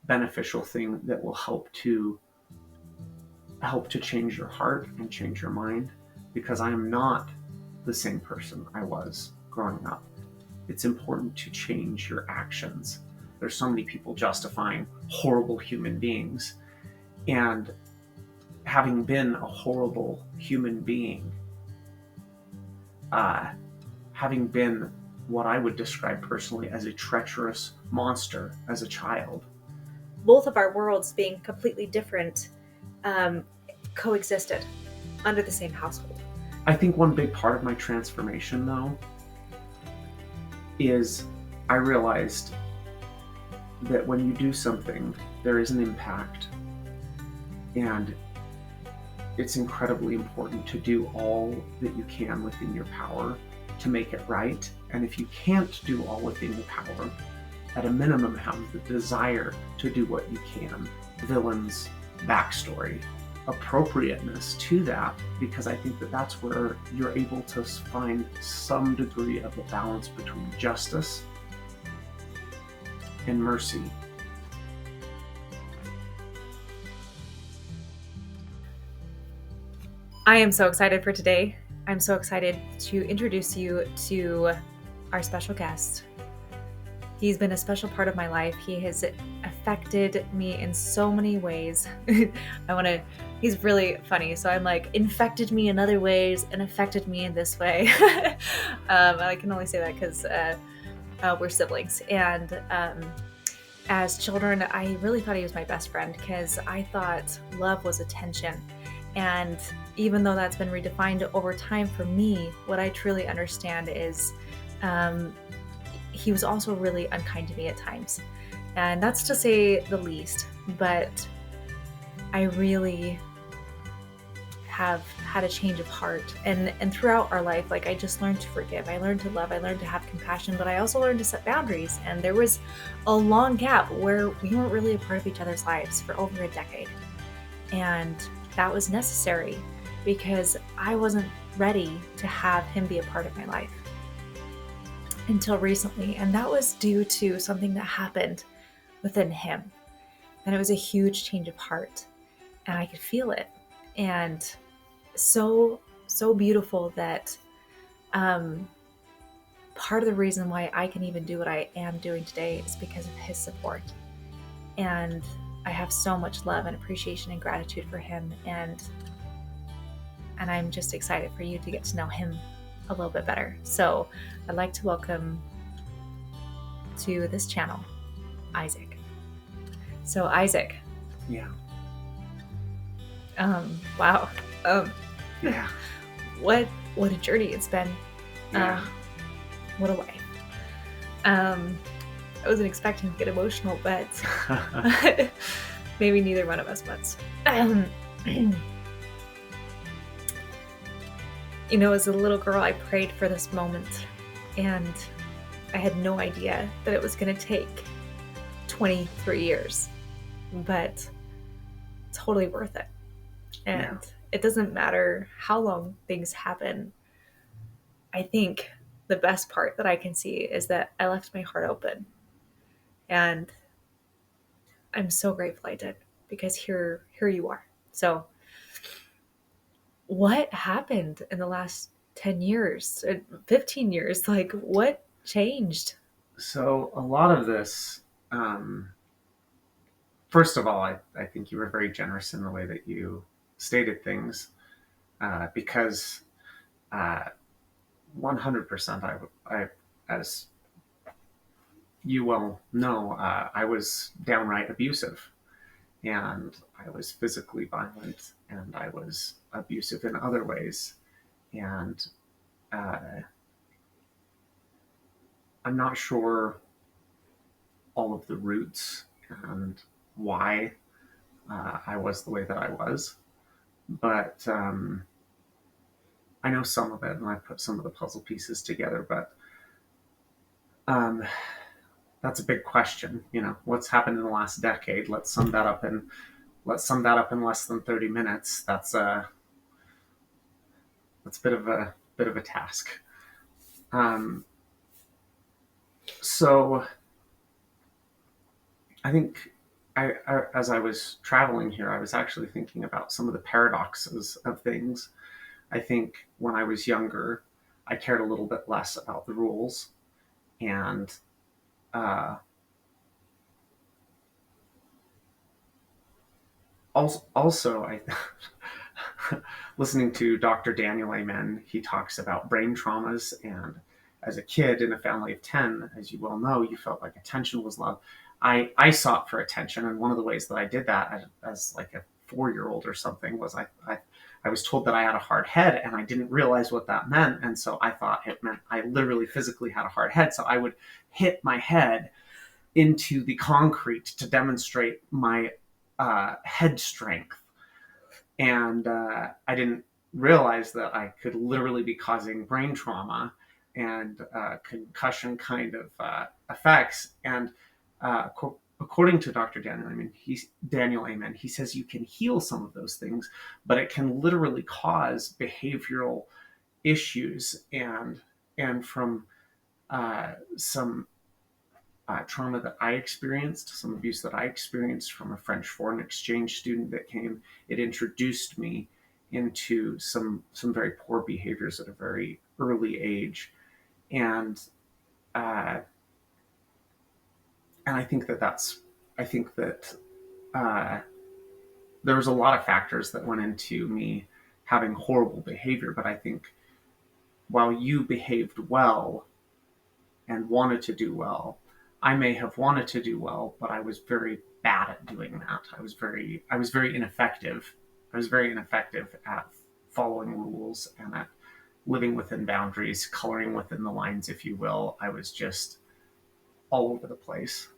beneficial thing that will help to change your heart and change your mind, because I am not the same person I was growing up. It's important to change your actions. There's so many people justifying horrible human beings, and having been a horrible human being, uh, having been what I would describe personally as a treacherous monster as a child. Both of our worlds being completely different um, coexisted under the same household. I think one big part of my transformation, though, is I realized that when you do something, there is an impact, and it's incredibly important to do all that you can within your power to make it right. And if you can't do all within your power, at a minimum, have the desire to do what you can. Villain's backstory, appropriateness to that, because I think that that's where you're able to find some degree of a balance between justice and mercy. I am so excited for today. I'm so excited to introduce you to our special guest. He's been a special part of my life. He has affected me in so many ways. He's really funny. So I'm like, infected me in other ways and affected me in this way. I can only say that because we're siblings. And as children, I really thought he was my best friend because I thought love was attention. And even though that's been redefined over time for me, what I truly understand is he was also really unkind to me at times. And that's to say the least. But I really have had a change of heart. And throughout our life, like, I just learned to forgive. I learned to love. I learned to have compassion. But I also learned to set boundaries. And there was a long gap where we weren't really a part of each other's lives for over a decade. And that was necessary because I wasn't ready to have him be a part of my life until recently. And that was due to something that happened within him. And it was a huge change of heart. And I could feel it. And so beautiful that part of the reason why I can even do what I am doing today is because of his support. And I have so much love and appreciation and gratitude for him, and I'm just excited for you to get to know him a little bit better. So I'd like to welcome to this channel, Isaac. So Isaac. Yeah. Wow. Yeah. What a journey it's been. Yeah. What a life. I wasn't expecting to get emotional, but maybe neither one of us was. As a little girl, I prayed for this moment, and I had no idea that it was going to take 23 years, but totally worth it. And It doesn't matter how long things happen. I think the best part that I can see is that I left my heart open. And I'm so grateful I did, because here you are. So what happened in the last 10 years, 15 years? Like, what changed? So a lot of this, first of all, I think you were very generous in the way that you stated things, because 100%, as you well know, I was downright abusive, and I was physically violent, and I was abusive in other ways. And I'm not sure all of the roots and why I was the way that I was, but I know some of it, and I put some of the puzzle pieces together. But that's a big question. What's happened in the last decade? Let's sum that up in less than 30 minutes. That's a bit of a task. So I think as I was traveling here, I was actually thinking about some of the paradoxes of things. I think when I was younger, I cared a little bit less about the rules, and uh, also I listening to Dr. Daniel Amen, he talks about brain traumas. And as a kid in a family of 10, as you well know, you felt like attention was love. I sought for attention. And one of the ways that I did that as like a 4-year-old or something was I was told that I had a hard head, and I didn't realize what that meant. And so I thought it meant I literally physically had a hard head. So I would hit my head into the concrete to demonstrate my head strength. And I didn't realize that I could literally be causing brain trauma and concussion kind of effects. And according to Dr. Daniel Amen, he says you can heal some of those things, but it can literally cause behavioral issues. And from some trauma that I experienced, some abuse that I experienced from a French foreign exchange student that came, it introduced me into some very poor behaviors at a very early age. And uh, and I think that uh, there was a lot of factors that went into me having horrible behavior. But I think while you behaved well and wanted to do well, I may have wanted to do well, but I was very bad at doing that. I was very ineffective. I was very ineffective at following rules and at living within boundaries, coloring within the lines, if you will. I was just all over the place.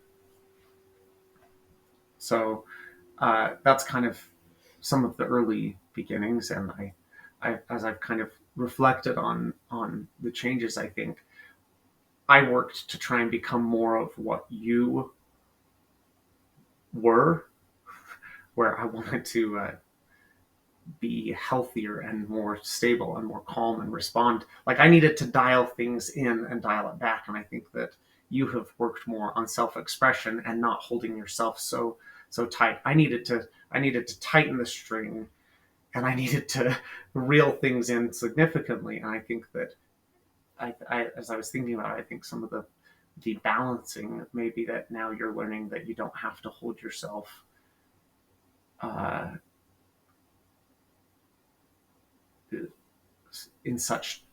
So that's kind of some of the early beginnings. And as I've kind of reflected on the changes, I think I worked to try and become more of what you were, where I wanted to be healthier and more stable and more calm and respond. Like I needed to dial things in and dial it back. And I think that you have worked more on self-expression and not holding yourself so tight. I needed to tighten the string, and I needed to reel things in significantly. And I think that as I was thinking about it, I think some of the balancing maybe that now you're learning that you don't have to hold yourself uh, in such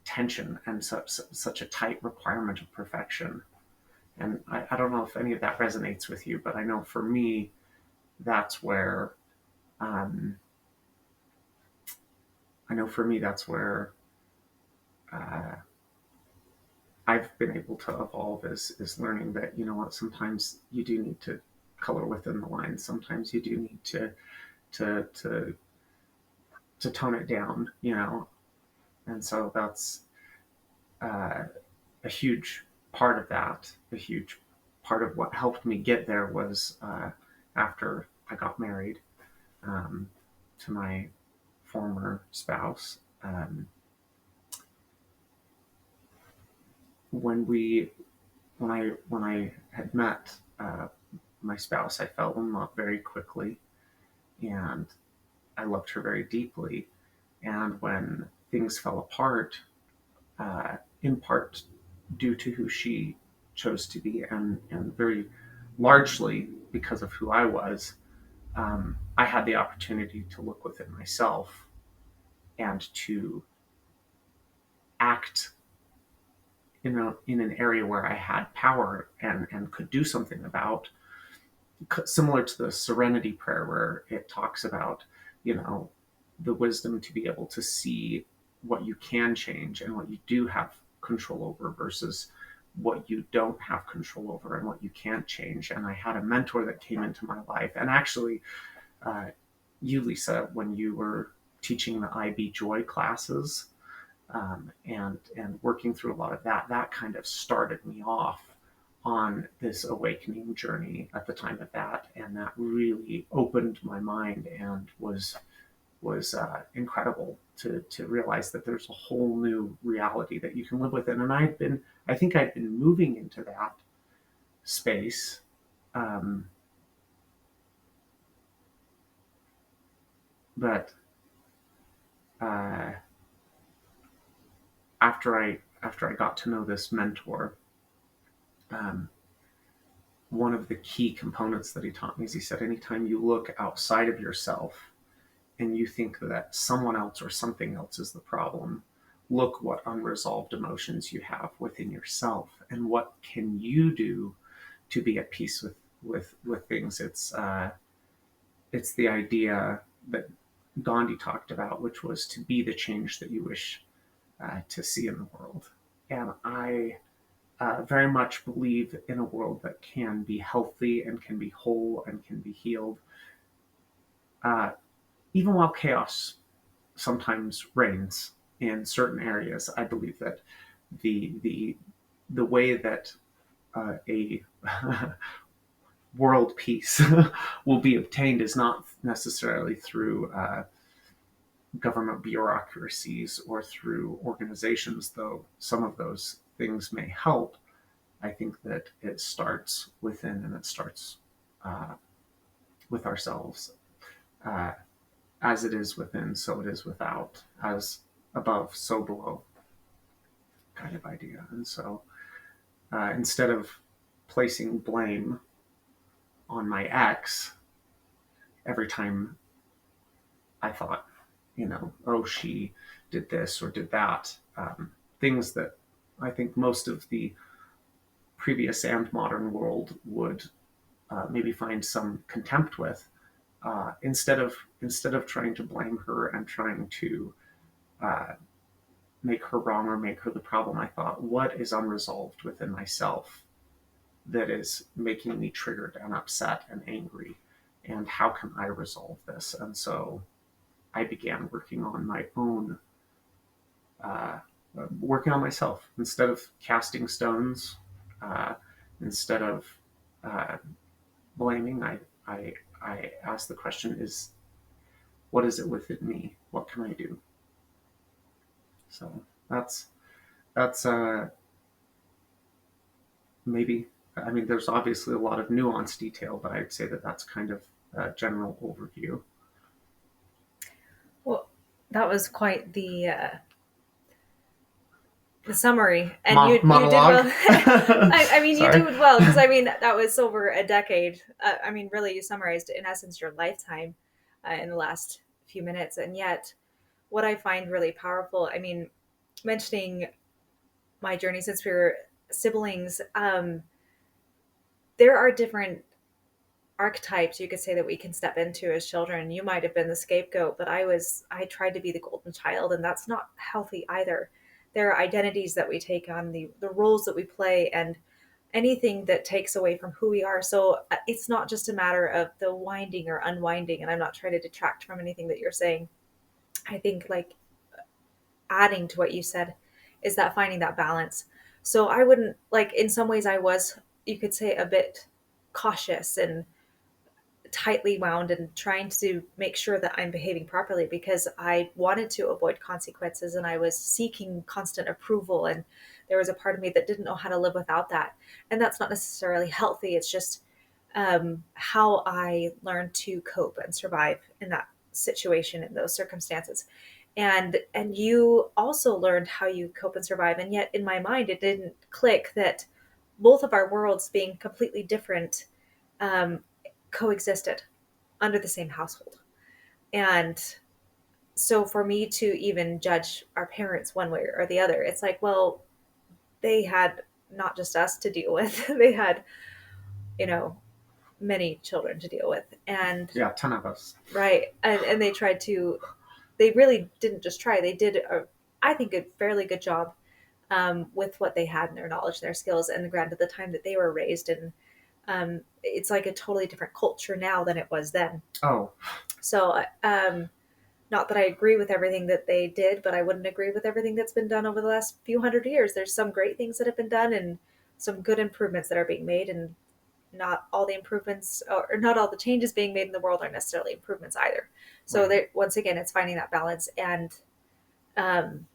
tension and such a tight requirement of perfection. And I don't know if any of that resonates with you, but I know for me, that's where um, I know for me that's where uh, I've been able to evolve is learning that, you know what, sometimes you do need to color within the lines. Sometimes you do need to to to tone it down, you know. And so that's uh, a huge part of that. A huge part of what helped me get there was after I got married um, to my former spouse. When we when I had met my spouse, I fell in love very quickly, and I loved her very deeply. And when things fell apart, in part due to who she chose to be, and very largely because of who I was, I had the opportunity to look within myself and to act in an area where I had power and could do something about, similar to the Serenity Prayer, where it talks about, you know, the wisdom to be able to see what you can change and what you do have control over versus what you don't have control over and what you can't change. And I had a mentor that came into my life, and actually, uh, you, Lisa, when you were teaching the IB Joy classes, and working through a lot of that kind of started me off on this awakening journey at the time of that. And that really opened my mind and was incredible to realize that there's a whole new reality that you can live within. And I think I'd been moving into that space, um, But uh, after I got to know this mentor, um, one of the key components that he taught me is he said, anytime you look outside of yourself and you think that someone else or something else is the problem, look what unresolved emotions you have within yourself, and what can you do to be at peace with things. It's the idea that Gandhi talked about, which was to be the change that you wish to see in the world. And I very much believe in a world that can be healthy and can be whole and can be healed, uh, even while chaos sometimes reigns in certain areas. I believe that the the the way that a world peace will be obtained is not necessarily through government bureaucracies or through organizations, though some of those things may help. I think that it starts within, and it starts uh, with ourselves. Uh, as it is within, so it is without. As above, so below, kind of idea. And so instead of placing blame on my ex every time I thought, oh, she did this or did that, things that I think most of the previous and modern world would maybe find some contempt with. Instead of trying to blame her and trying to uh, make her wrong or make her the problem, I thought, what is unresolved within myself that is making me triggered and upset and angry, and how can I resolve this? And so I began working on my own, uh, working on myself instead of casting stones, uh, instead of uh, blaming. I asked the question: Is what is it within me? What can I do? So that's that's maybe. I mean, there's obviously a lot of nuanced detail, but I'd say that that's kind of a general overview. Well, that was quite the summary, and you did Monologue. well. I mean, you Sorry. did well, because I mean that was over a decade. I mean, really, you summarized in essence your lifetime in the last few minutes. And yet, what I find really powerful, I mean, mentioning my journey since we were siblings, there are different archetypes you could say that we can step into as children. You might have been the scapegoat, but I tried to be the golden child, and that's not healthy either. There are identities that we take on, the roles that we play, and anything that takes away from who we are. So it's not just a matter of the winding or unwinding, and I'm not trying to detract from anything that you're saying. I think, like, adding to what you said is that finding that balance. So I wouldn't, like, in some ways I was, you could say, a bit cautious and tightly wound and trying to make sure that I'm behaving properly, because I wanted to avoid consequences and I was seeking constant approval. And there was a part of me that didn't know how to live without that. And that's not necessarily healthy. It's just how I learned to cope and survive in that situation, in those circumstances. And you also learned how you cope and survive. And yet in my mind, it didn't click that both of our worlds, being completely different, um, coexisted under the same household. And so for me to even judge our parents one way or the other, it's like, well, they had not just us to deal with, they had, you know, many children to deal with. And Yeah, 10 of us. right. And they tried to, they really didn't just try, they did, I think, a fairly good job with what they had and their knowledge and their skills. And granted, the time that they were raised in, it's like a totally different culture now than it was then. Oh, So, not that I agree with everything that they did, but I wouldn't agree with everything that's been done over the last few hundred years. There's some great things that have been done and some good improvements that are being made, and not all the improvements or not all the changes being made in the world are necessarily improvements either. So right. once again, it's finding that balance. Um,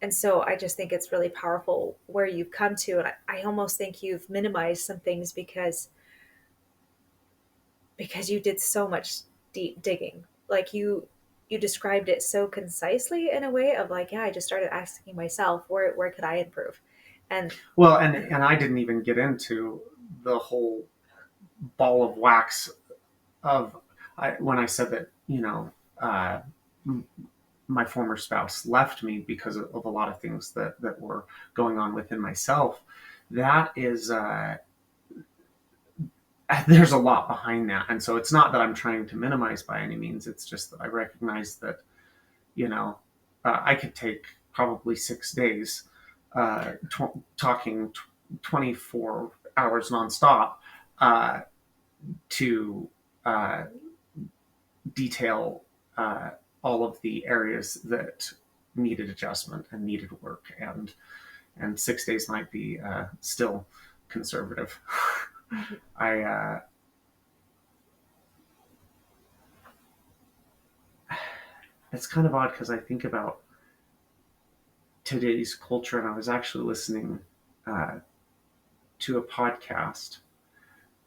and so I just think it's really powerful where you've come to, and I almost think you've minimized some things because you did so much deep digging. like you described it so concisely in a way of like, yeah, I just started asking myself, where could I improve? And Well, and I didn't even get into the whole ball of wax of when I said that, uh, my former spouse left me because of a lot of things that were going on within myself. That is, there's a lot behind that. And so it's not that I'm trying to minimize by any means. It's just that I recognize that, you know, I could take probably 6 days talking 24 hours nonstop uh, to uh, detail all of the areas that needed adjustment and needed work, and 6 days might be still conservative. I It's kind of odd because I think about today's culture, and I was actually listening uh, to a podcast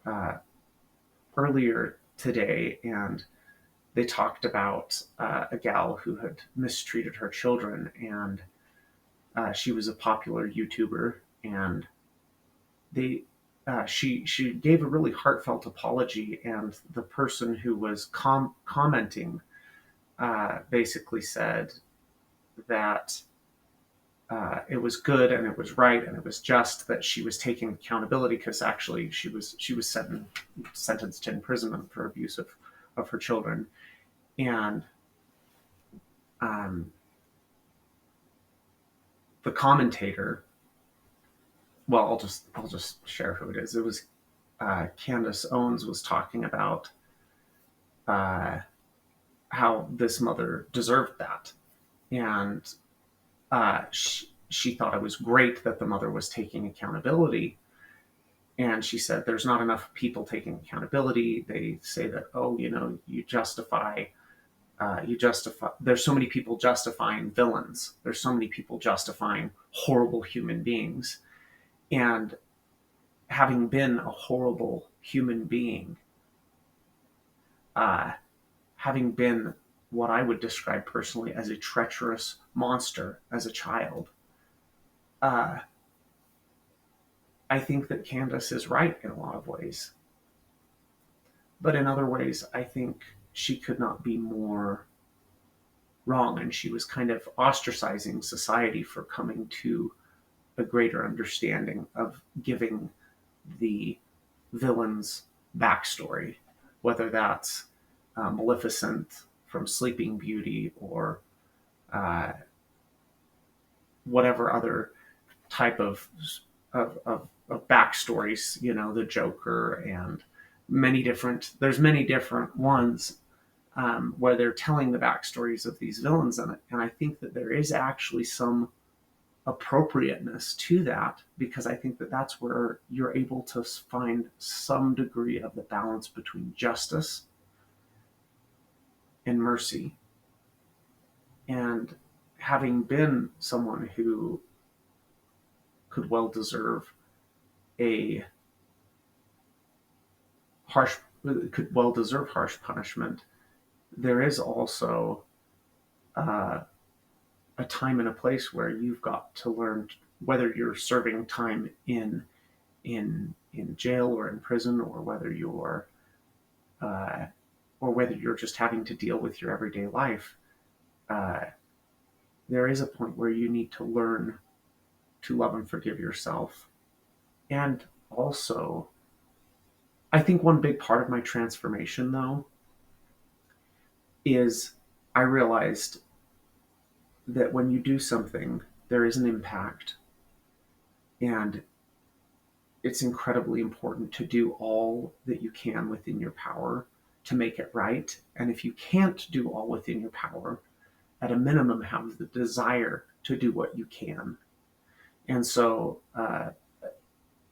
uh, earlier today, and they talked about a gal who had mistreated her children, and she was a popular YouTuber, and they she gave a really heartfelt apology, and the person who was commenting basically said that it was good and it was right and it was just that she was taking accountability, because actually she was sentenced to imprisonment for abuse of her children. And um, the commentator, well, I'll just share who it is. It was Candace Owens was talking about uh, how this mother deserved that, and she thought it was great that the mother was taking accountability. And she said, there's not enough people taking accountability. They say that, oh, you justify, there's so many people justifying villains. There's so many people justifying horrible human beings. And having been a horrible human being, uh, having been what I would describe personally as a treacherous monster as a child, uh, I think that Candace is right in a lot of ways. But in other ways, I think she could not be more wrong. And she was kind of ostracizing society for coming to a greater understanding of giving the villain's backstory, whether that's Maleficent from Sleeping Beauty, or uh, whatever other type of backstories, the Joker, and there's many different ones where they're telling the backstories of these villains. And I think that there is actually some appropriateness to that, because I think that that's where you're able to find some degree of the balance between justice and mercy. And having been someone who could well deserve a harsh harsh punishment, there is also uh, a time and a place where you've got to learn, whether you're serving time in jail or in prison, uh, or whether you're just having to deal with your everyday life. Uh, there is a point where you need to learn to love and forgive yourself. And also, I think one big part of my transformation, though, is I realized that when you do something, there is an impact, and it's incredibly important to do all that you can within your power to make it right. And if you can't do all within your power, at a minimum, have the desire to do what you can. And so,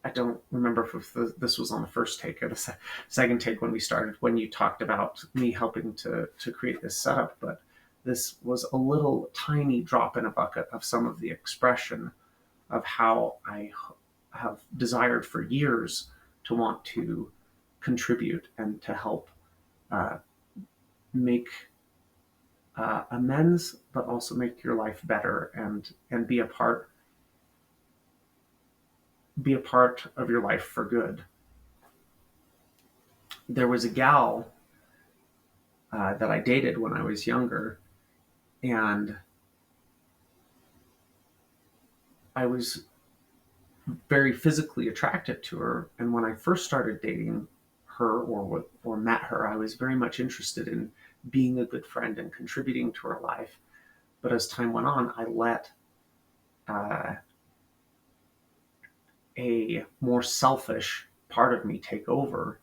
I don't remember if this was on the first take or the second take when we started, when you talked about me helping to create this setup, but this was a little tiny drop in a bucket of some of the expression of how I have desired for years to want to contribute and to help uh, make amends, but also make your life better and be a part of your life for good. There was a gal that I dated when I was younger, and I was very physically attracted to her. And when I first started dating her or met her, I was very much interested in being a good friend and contributing to her life. But as time went on, I let uh, a more selfish part of me take over,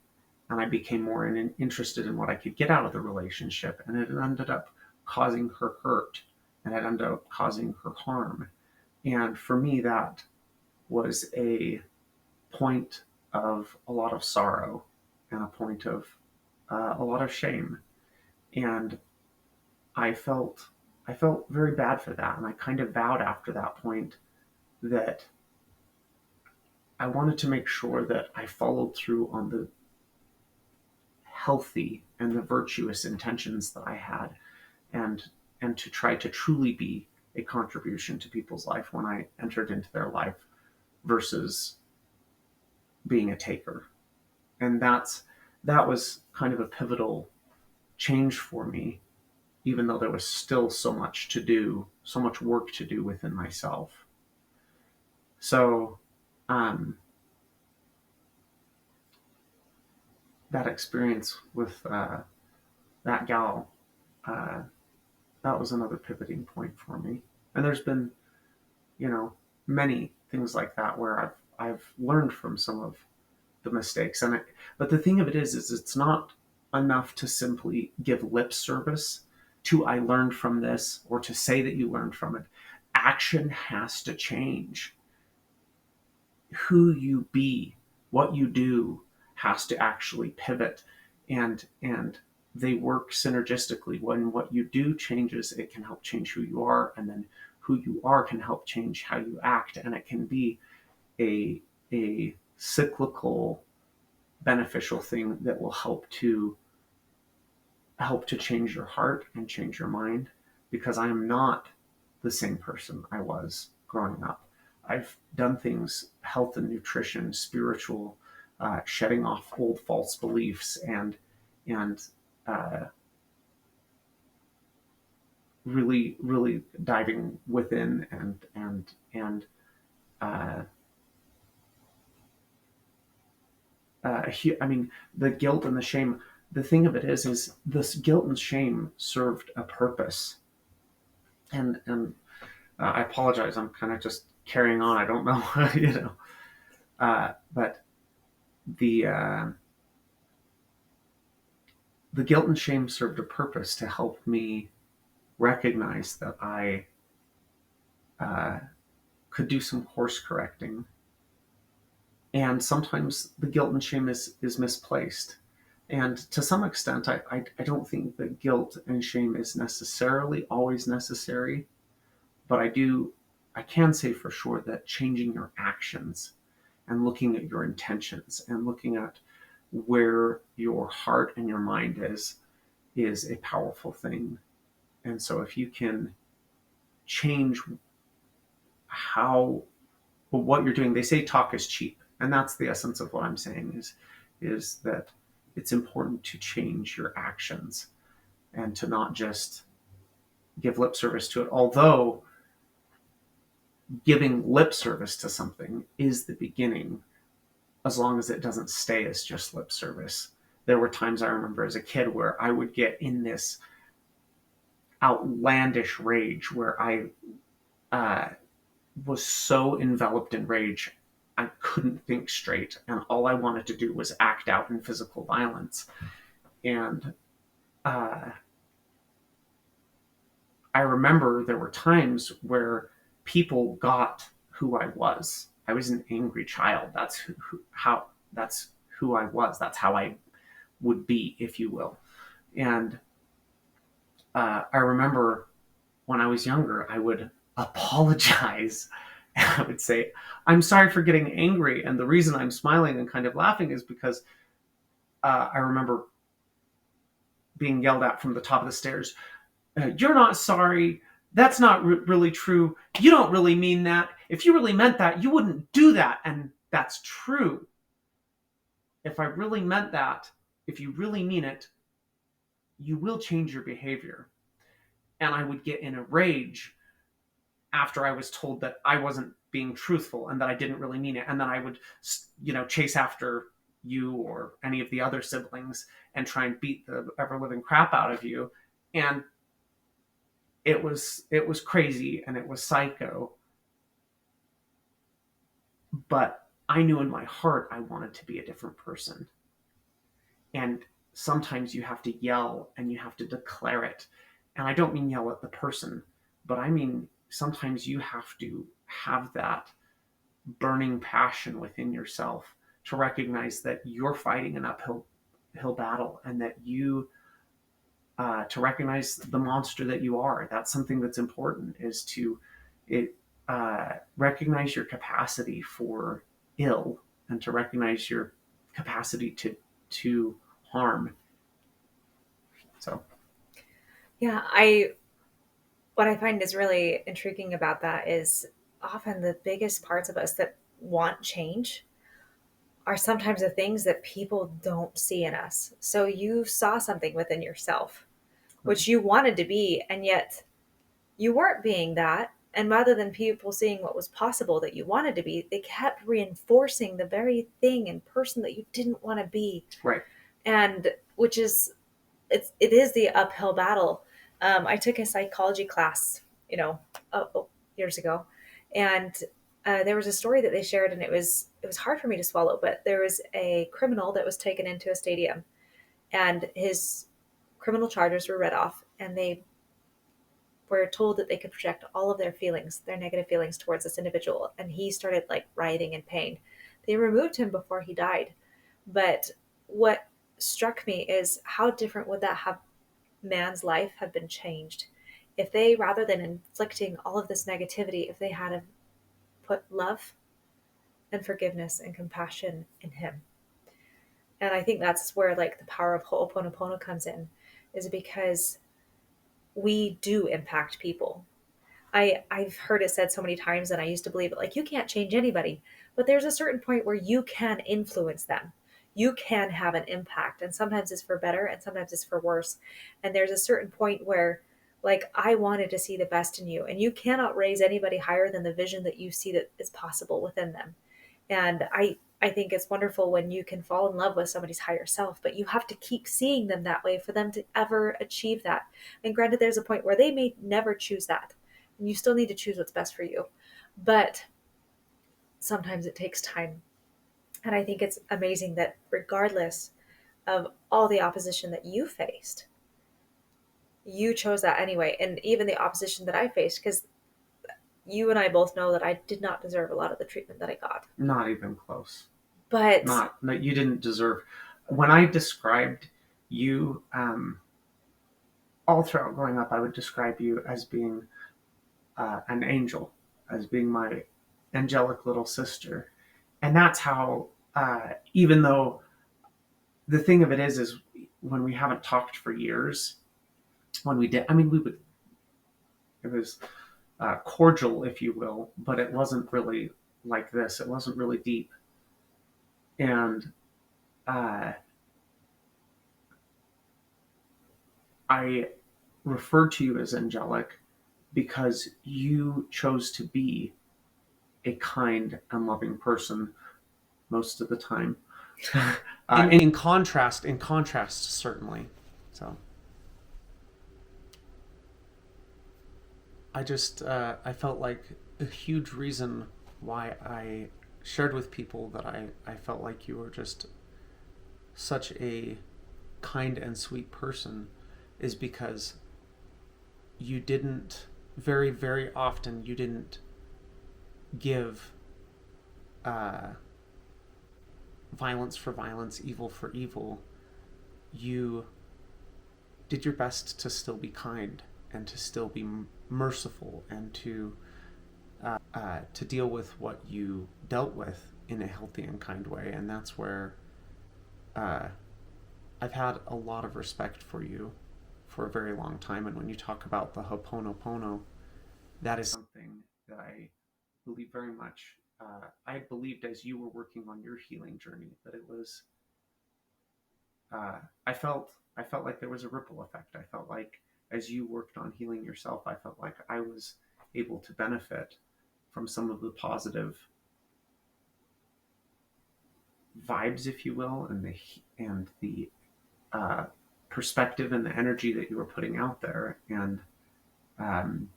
and I became more interested in what I could get out of the relationship, and it ended up causing her hurt, and it ended up causing her harm. And for me, that was a point of a lot of sorrow and a point of a lot of shame. And I felt I felt very bad for that, and I kind of vowed after that point that I wanted to make sure that I followed through on the healthy and the virtuous intentions that I had, and to try to truly be a contribution to people's life when I entered into their life versus being a taker. And that was kind of a pivotal change for me, even though there was still so much to do, so much work to do within myself. So um, that experience with that gal, uh, that was another pivoting point for me. And there's been, you know, many things like that where I've learned from some of the mistakes. But the thing of it is it's not enough to simply give lip service to I learned from this, or to say that you learned from it. Action has to change. Who you be, what you do, has to actually pivot, and they work synergistically. When what you do changes, it can help change who you are, and then who you are can help change how you act, and it can be a cyclical beneficial thing that will help to change your heart and change your mind, because I am not the same person I was growing up. I've done things, health and nutrition, spiritual, shedding off old false beliefs, and uh, really diving within and uh, I mean, the guilt and the shame. The thing of it is this guilt and shame served a purpose. And I apologize. I'm kind of just carrying on. I don't know, but the uh, the guilt and shame served a purpose to help me recognize that I uh, could do some course correcting. And sometimes the guilt and shame is misplaced. And to some extent, I don't think that guilt and shame is necessarily always necessary, but I can say for sure that changing your actions and looking at your intentions and looking at where your heart and your mind is a powerful thing. And so if you can change how what you're doing, they say talk is cheap, and that's the essence of what I'm saying is that it's important to change your actions and to not just give lip service to it. Although giving lip service to something is the beginning, as long as it doesn't stay as just lip service. There were times I remember as a kid where I would get in this outlandish rage where I uh, was so enveloped in rage I couldn't think straight, and all I wanted to do was act out in physical violence. And uh, I remember there were times where people got who I was. I was an angry child. That's who I was. That's how I would be, if you will. And I remember when I was younger, I would apologize. And I would say, I'm sorry for getting angry. And the reason I'm smiling and kind of laughing is because I remember being yelled at from the top of the stairs, You're not sorry. That's not really true. You don't really mean that. If you really meant that, you wouldn't do that. And that's true. If I really meant that, if you really mean it, you will change your behavior. And I would get in a rage after I was told that I wasn't being truthful and that I didn't really mean it. And then I would, chase after you or any of the other siblings and try and beat the ever living crap out of you. And it was crazy and it was psycho. But I knew in my heart I wanted to be a different person. And sometimes you have to yell and you have to declare it. And I don't mean yell at the person, but I mean sometimes you have to have that burning passion within yourself to recognize that you're fighting an uphill battle, and that you to recognize the monster that you are. That's something that's important, is to recognize your capacity for ill, and to recognize your capacity to harm. So Yeah, what I find is really intriguing about that is often the biggest parts of us that want change are sometimes the things that people don't see in us. So you saw something within yourself, right. which you wanted to be, and yet you weren't being that. And rather than people seeing what was possible that you wanted to be, they kept reinforcing the very thing and person that you didn't want to be. Right. And which is, it is the uphill battle. I took a psychology class, years ago, and there was a story that they shared, and it was hard for me to swallow. But there was a criminal that was taken into a stadium, and his criminal charges were read off, and they were told that they could project all of their feelings, their negative feelings towards this individual, and he started like writhing in pain. They removed him before he died, but what struck me is how different would that have man's life have been changed if they, rather than inflicting all of this negativity, if they had have put love and forgiveness and compassion in him. And I think that's where like the power of Ho'oponopono comes in, is because we do impact people. I've heard it said so many times, and I used to believe it, like, you can't change anybody, but there's a certain point where you can influence them. You can have an impact, and sometimes it's for better and sometimes it's for worse. And there's a certain point where, like, I wanted to see the best in you, and you cannot raise anybody higher than the vision that you see that is possible within them. And I think it's wonderful when you can fall in love with somebody's higher self, but you have to keep seeing them that way for them to ever achieve that. And granted, there's a point where they may never choose that, and you still need to choose what's best for you. But sometimes it takes time. And I think it's amazing that regardless of all the opposition that you faced, you chose that anyway. And even the opposition that I faced, because you and I both know that I did not deserve a lot of the treatment that I got. Not even close. But No, you didn't deserve. When I described you, all throughout growing up, I would describe you as being an angel, as being my angelic little sister. And that's how, even though the thing of it is when we haven't talked for years, when we did, I mean, it was cordial, if you will, but it wasn't really like this. It wasn't really deep. And I refer to you as angelic because you chose to be a kind and loving person most of the time. In contrast, certainly. So I felt like a huge reason why I shared with people that I felt like you were just such a kind and sweet person is because you didn't, very, very often, you didn't give violence for violence, evil for evil. You did your best to still be kind and to still be merciful and to deal with what you dealt with in a healthy and kind way. And that's where I've had a lot of respect for you for a very long time. And when you talk about the Ho'oponopono, that is something that I believe very much. I believed as you were working on your healing journey that it was. Uh, I felt I felt like there was a ripple effect. I felt like as you worked on healing yourself, I felt like I was able to benefit from some of the positive vibes, if you will, and the uh, perspective and the energy that you were putting out there. And um,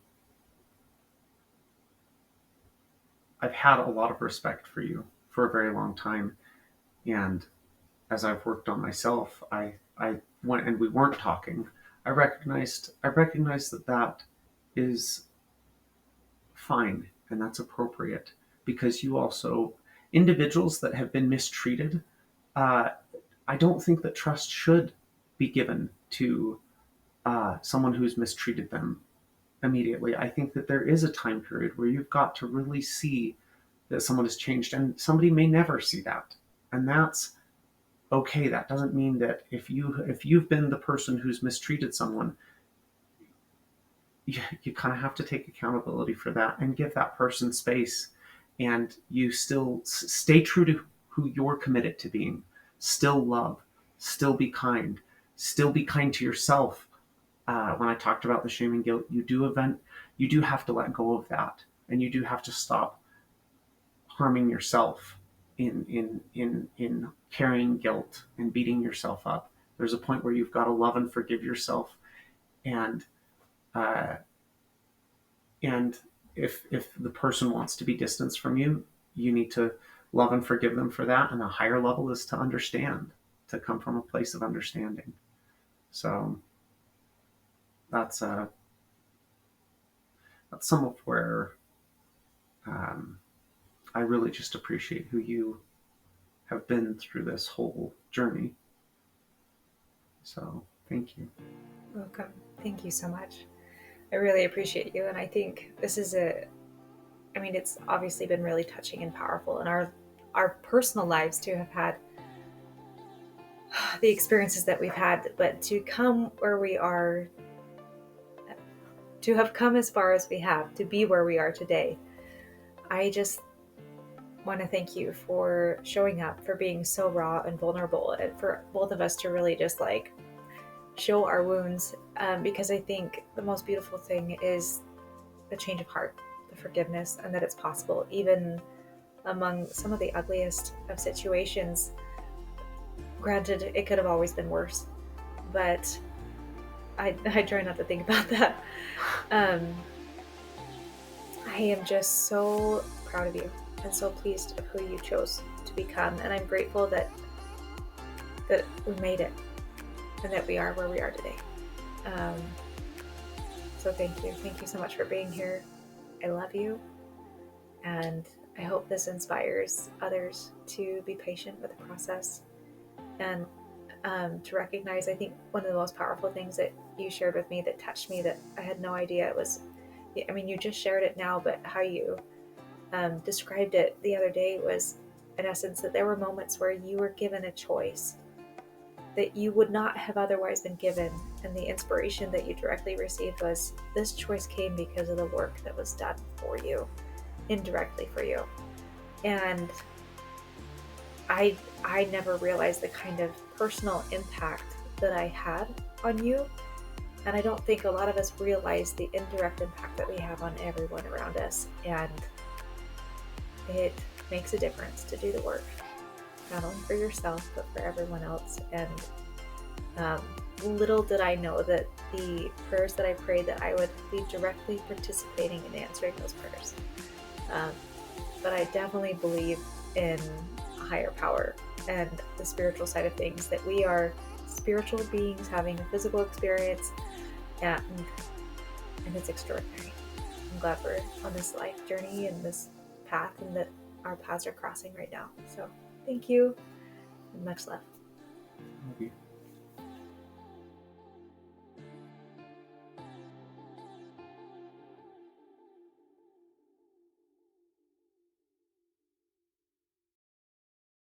I've had a lot of respect for you for a very long time. And as I've worked on myself, I went and we weren't talking. I recognized that that is fine and that's appropriate because you also individuals that have been mistreated. Uh, I don't think that trust should be given to someone who's mistreated them immediately. I think that there is a time period where you've got to really see that someone has changed, and somebody may never see that, and that's okay. That doesn't mean that if you've been the person who's mistreated someone, you kind of have to take accountability for that and give that person space, and you still stay true to who you're committed to being. Still love, still be kind to yourself. When I talked about the shame and guilt, you do have to let go of that, and you do have to stop harming yourself in carrying guilt and beating yourself up. There's a point where you've got to love and forgive yourself, and uh, and if the person wants to be distanced from you, you need to love and forgive them for that. And a higher level is to understand, to come from a place of understanding. So that's that's some of where um, I really just appreciate who you have been through this whole journey. So thank you. Welcome. Thank you so much. I really appreciate you. And I think this is it's obviously been really touching and powerful in our personal lives to have had the experiences that we've had, but to come where we are, to have come as far as we have, to be where we are today. I just want to thank you for showing up, for being so raw and vulnerable, and for both of us to really just like show our wounds, because I think the most beautiful thing is the change of heart, the forgiveness, and that it's possible, even among some of the ugliest of situations. Granted, it could have always been worse, but I try not to think about that. I am just so proud of you and so pleased of who you chose to become, and I'm grateful that we made it and that we are where we are today. So thank you so much for being here. I love you, and I hope this inspires others to be patient with the process and to recognize. I think one of the most powerful things that you shared with me that touched me, that I had no idea it was, I mean, you just shared it now, but how you described it the other day was, in essence, that there were moments where you were given a choice that you would not have otherwise been given. And the inspiration that you directly received was, this choice came because of the work that was done for you, indirectly for you. And I never realized the kind of personal impact that I had on you. And I don't think a lot of us realize the indirect impact that we have on everyone around us. And it makes a difference to do the work, not only for yourself, but for everyone else. And little did I know that the prayers that I prayed, that I would be directly participating in answering those prayers. But I definitely believe in a higher power and the spiritual side of things, that we are spiritual beings having a physical experience, and it's extraordinary. I'm glad we're on this life journey and this path, and that our paths are crossing right now. So thank you, and much love. Love you.